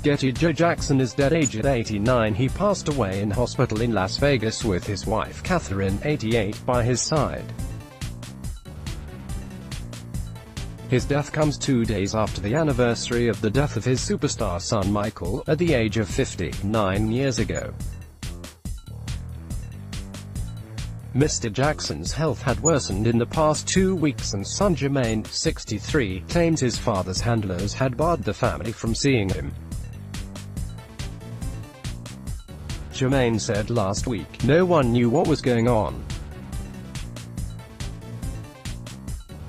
Getty. Joe Jackson is dead, aged 89. He passed away in hospital in Las Vegas with his wife Catherine, 88, by his side. His death comes 2 days after the anniversary of the death of his superstar son Michael, at the age of 59 years ago. Mr. Jackson's health had worsened in the past 2 weeks, and son Jermaine, 63, claims his father's handlers had barred the family from seeing him. Jermaine said last week, "No one knew what was going on.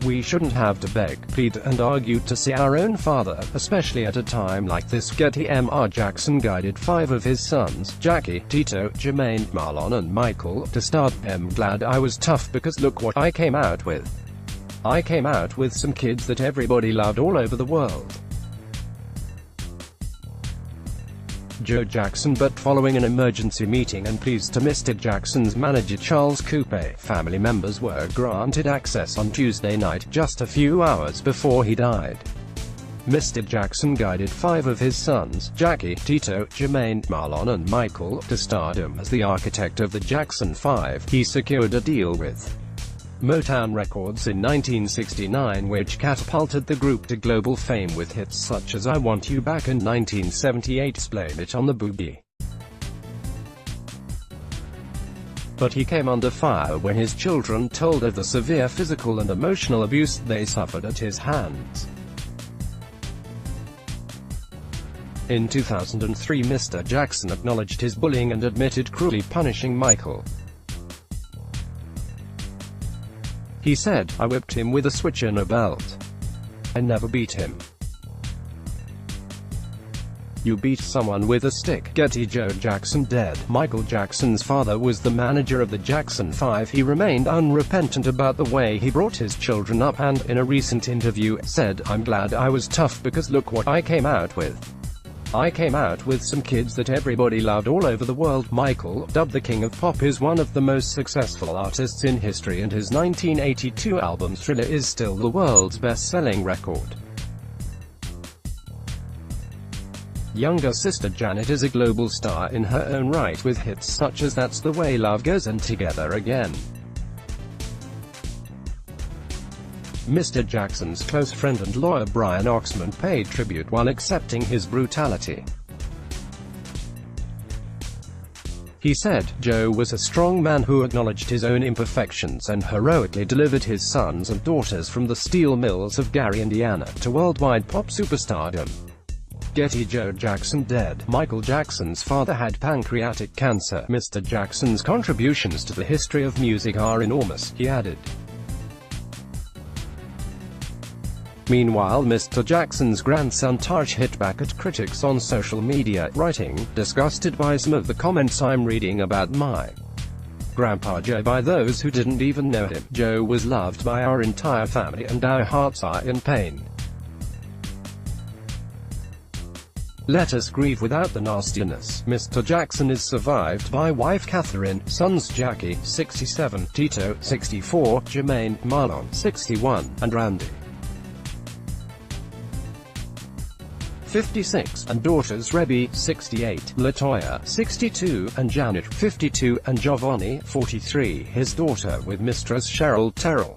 We shouldn't have to beg, plead, and argue to see our own father, especially at a time like this." Getty. Mr. Jackson guided 5 of his sons, Jackie, Tito, Jermaine, Marlon and Michael, to start. "I'm glad I was tough because look what I came out with. I came out with some kids that everybody loved all over the world." Joe Jackson. But following an emergency meeting and pleas to Mr. Jackson's manager Charles Coupe, family members were granted access on Tuesday night, just a few hours before he died. Mr. Jackson guided 5 of his sons, Jackie, Tito, Jermaine, Marlon and Michael, to stardom as the architect of the Jackson 5. He secured a deal with Motown Records in 1969, which catapulted the group to global fame with hits such as "I Want You Back" and 1978's "Blame It on the Boogie." But he came under fire when his children told of the severe physical and emotional abuse they suffered at his hands. In 2003, Mr. Jackson acknowledged his bullying and admitted cruelly punishing Michael. He said, "I whipped him with a switch and a belt. I never beat him." You beat someone with a stick. Getty. Joe Jackson dead. Michael Jackson's father was the manager of the Jackson 5. He remained unrepentant about the way he brought his children up and, in a recent interview, said, "I'm glad I was tough because look what I came out with. I came out with some kids that everybody loved all over the world." Michael, dubbed the King of Pop, is one of the most successful artists in history, and his 1982 album Thriller is still the world's best-selling record. Younger sister Janet is a global star in her own right, with hits such as "That's the Way Love Goes" and "Together Again." Mr. Jackson's close friend and lawyer Brian Oxman paid tribute while accepting his brutality. He said, "Joe was a strong man who acknowledged his own imperfections and heroically delivered his sons and daughters from the steel mills of Gary, Indiana, to worldwide pop superstardom." Getty. Joe Jackson dead. Michael Jackson's father had pancreatic cancer. "Mr. Jackson's contributions to the history of music are enormous," he added. Meanwhile, Mr. Jackson's grandson Tarsh hit back at critics on social media, writing, "Disgusted by some of the comments I'm reading about my Grandpa Joe by those who didn't even know him. Joe was loved by our entire family and our hearts are in pain. Let us grieve without the nastiness." Mr. Jackson is survived by wife Catherine, sons Jackie, 67, Tito, 64, Jermaine, Marlon, 61, and Randy, 56, and daughters Rebby, 68, Latoya, 62, and Janet, 52, and Giovanni, 43, his daughter with Mistress Cheryl Terrell.